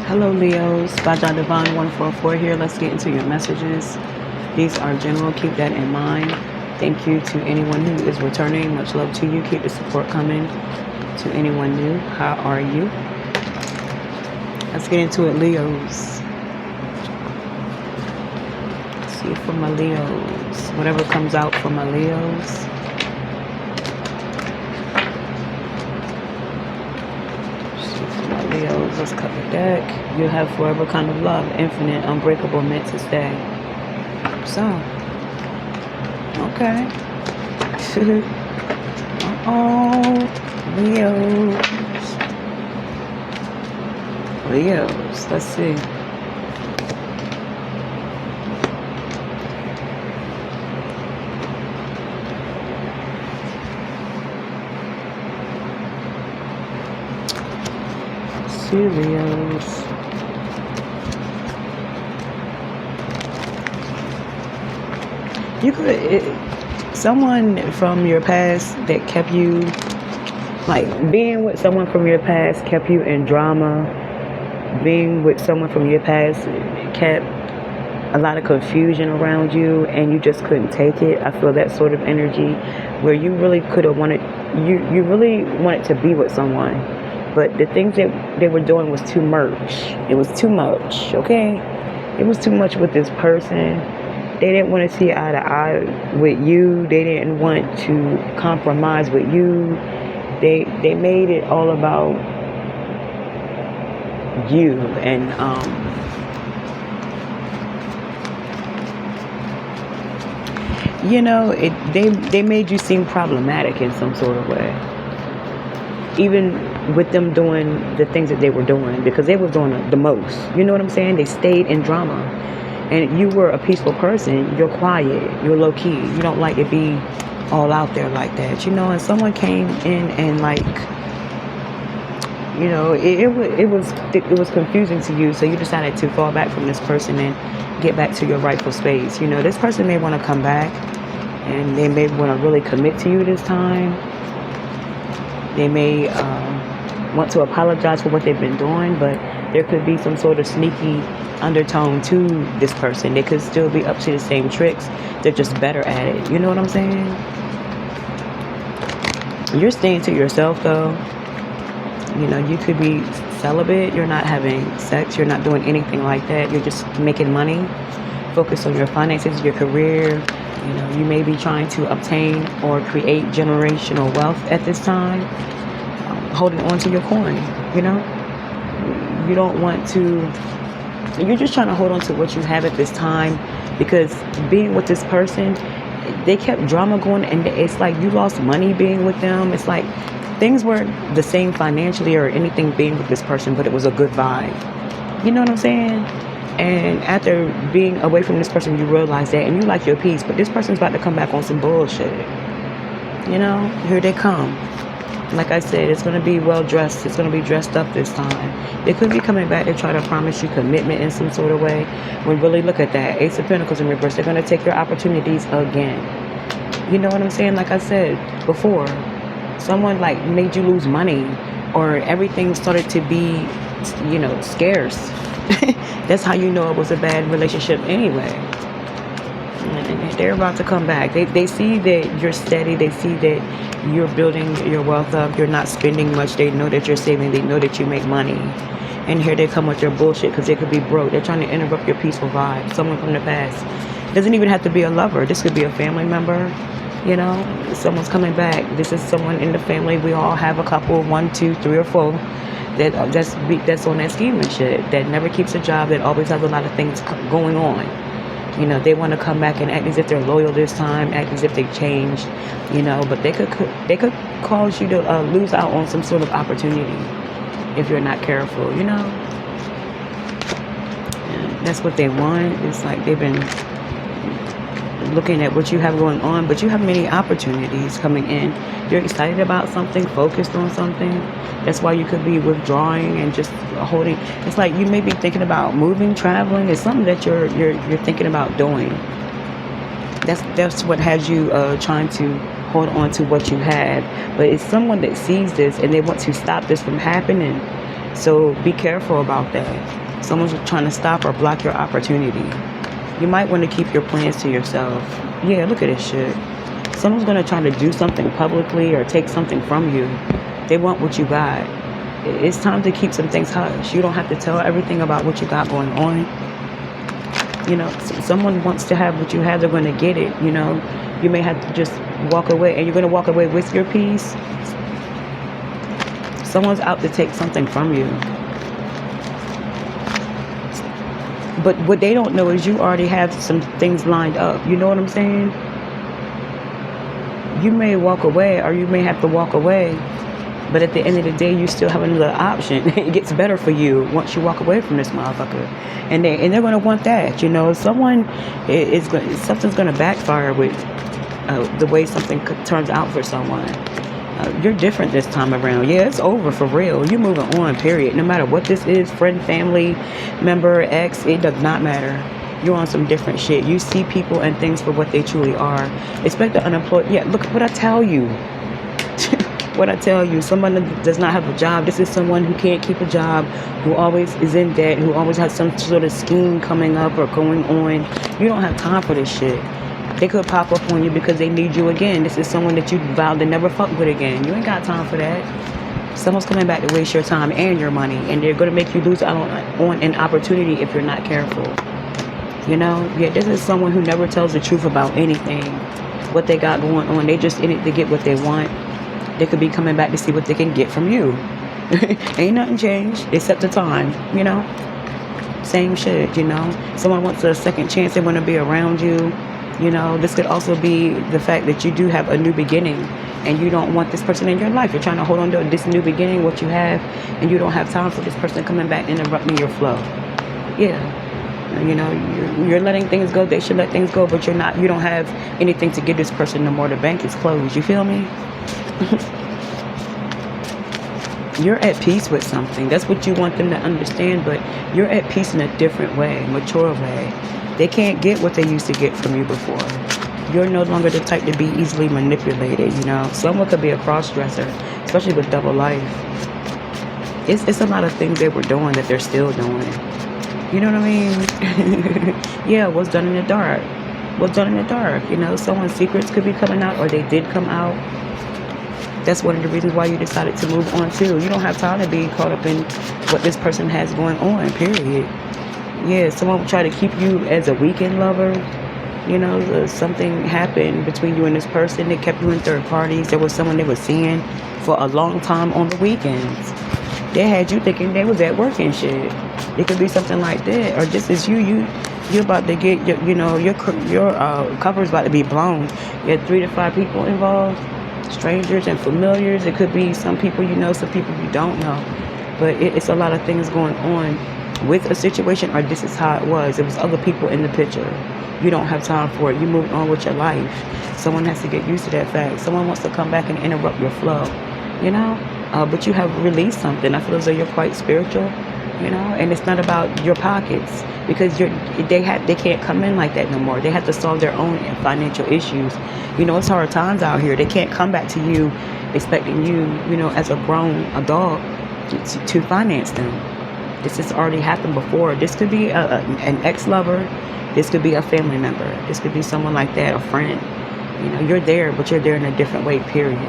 Hello, Leos. Baja Divine 144 here. Let's get into your messages. These are general. Keep that in mind. Thank you to anyone who is returning. Much love to you. Keep the support coming. To anyone new, how are you? Let's get into it, Leos. Let's see for my Leos. Whatever comes out for my Leos. Leos, let's cut the deck. You have forever kind of love, infinite, unbreakable, meant to stay. So, okay. Leos. Leos, let's see. Leos. You could, someone from your past that kept you, like being with someone from your past kept you in drama. Being with someone from your past kept a lot of confusion around you, and you just couldn't take it. I feel that sort of energy where you really could have wanted, you really wanted to be with someone. But the things that they were doing was too much. It was too much, okay? It was too much with this person. They didn't want to see eye to eye with you. They didn't want to compromise with you. They made it all about you. And they made you seem problematic in some sort of way. Even with them doing the things that they were doing, because they were doing the most. You know what I'm saying? They stayed in drama. And you were a peaceful person. You're quiet. You're low key. You don't like to be all out there like that. And someone came in and it was confusing to you. So you decided to fall back from this person and get back to your rightful space. This person may want to come back, and they may want to really commit to you this time. They may want to apologize for what they've been doing, but there could be some sort of sneaky undertone to this person. They could still be up to the same tricks. They're just better at it. You know what I'm saying? You're staying to yourself, though. You could be celibate. You're not having sex. You're not doing anything like that. You're just making money. Focus on your finances, your career. You may be trying to obtain or create generational wealth at this time. Holding on to your coin, You don't want to... You're just trying to hold on to what you have at this time, because being with this person, they kept drama going, and it's like you lost money being with them. It's like things weren't the same financially or anything being with this person, but it was a good vibe. You know what I'm saying? And after being away from this person, you realize that, and you like your peace, but this person's about to come back on some bullshit. Here they come. Like I said, it's going to be well dressed. It's going to be dressed up this time. They could be coming back to try to promise you commitment in some sort of way. When really look at that, Ace of Pentacles in reverse, they're going to take your opportunities again. You know what I'm saying? Like I said before, someone made you lose money, or everything started to be, scarce. That's how you know it was a bad relationship anyway. And they're about to come back. They see that you're steady. They see that you're building your wealth up. You're not spending much. They know that you're saving. They know that you make money. And here they come with their bullshit, because they could be broke. They're trying to interrupt your peaceful vibe. Someone from the past. Doesn't even have to be a lover. This could be a family member. Someone's coming back. This is someone in the family. We all have a couple, 1, 2, 3, or 4. That's on that scheme and shit. That never keeps a job. That always has a lot of things going on. They want to come back and act as if they're loyal this time, act as if they changed, but they could cause you to lose out on some sort of opportunity if you're not careful, And that's what they want. It's like they've been looking at what you have going on, but you have many opportunities coming in. You're excited about something, focused on something. That's why you could be withdrawing and just holding. It's like you may be thinking about moving, traveling. It's something that you're thinking about doing. That's what has you trying to hold on to what you have. But it's someone that sees this and they want to stop this from happening. So be careful about that. Someone's trying to stop or block your opportunity. You might want to keep your plans to yourself. Yeah, look at this shit. Someone's going to try to do something publicly or take something from you. They want what you got. It's time to keep some things hush. You don't have to tell everything about what you got going on. You know, someone wants to have what you have, they're going to get it. You know, you may have to just walk away, and you're going to walk away with your peace. Someone's out to take something from you. But what they don't know is you already have some things lined up. You know what I'm saying? You may walk away, or you may have to walk away, but at the end of the day, you still have another option. It gets better for you once you walk away from this motherfucker, and they're going to want that. You know, something's going to backfire with the way something turns out for someone. You're different this time around. Yeah, it's over for real. You're moving on, period. No matter what this is, friend, family, member, ex, it does not matter. You're on some different shit. You see people and things for what they truly are. Expect the unemployed. Yeah, look what I tell you. What I tell you, someone that does not have a job, this is someone who can't keep a job, who always is in debt, who always has some sort of scheme coming up or going on. You don't have time for this shit. They could pop up on you because they need you again. This is someone that you vowed to never fuck with again. You ain't got time for that. Someone's coming back to waste your time and your money, and they're going to make you lose out on an opportunity if you're not careful. You know, yeah, this is someone who never tells the truth about anything, what they got going on. They just in it to get what they want. They could be coming back to see what they can get from you. Ain't nothing changed except the time, you know. Same shit, you know. Someone wants a second chance. They want to be around you. You know, this could also be the fact that you do have a new beginning and you don't want this person in your life. You're trying to hold on to this new beginning, what you have, and you don't have time for this person coming back and interrupting your flow. Yeah. You know, you're letting things go. They should let things go, but you don't have anything to give this person no more. The bank is closed. You feel me? You're at peace with something. That's what you want them to understand, but you're at peace in a different way, mature way. They can't get what they used to get from you before. You're no longer the type to be easily manipulated, you know. Someone could be a cross-dresser, especially with double life. It's a lot of things they were doing that they're still doing. You know what I mean? Yeah, what's done in the dark? What's done in the dark? You know, someone's secrets could be coming out, or they did come out. That's one of the reasons why you decided to move on too. You don't have time to be caught up in what this person has going on, period. Yeah, someone will try to keep you as a weekend lover. You know, something happened between you and this person. They kept you in third parties. There was someone they were seeing for a long time on the weekends. They had you thinking they was at work and shit. It could be something like that. Or just as you're about to get, your cover's about to be blown. You had 3 to 5 people involved. Strangers and familiars. It could be some people you know, some people you don't know. But it's a lot of things going on with a situation, or this is how it was. It was other people in the picture. You don't have time for it. You moved on with your life. Someone has to get used to that fact. Someone wants to come back and interrupt your flow, you know? But you have released something. I feel as though you're quite spiritual, you know? And it's not about your pockets, because they can't come in like that no more. They have to solve their own financial issues. You know, it's hard times out here. They can't come back to you expecting you, as a grown adult to finance them. This has already happened before. This could be an ex-lover. This could be a family member. This could be someone like that, a friend. You know, you're there, but you're there in a different way, period.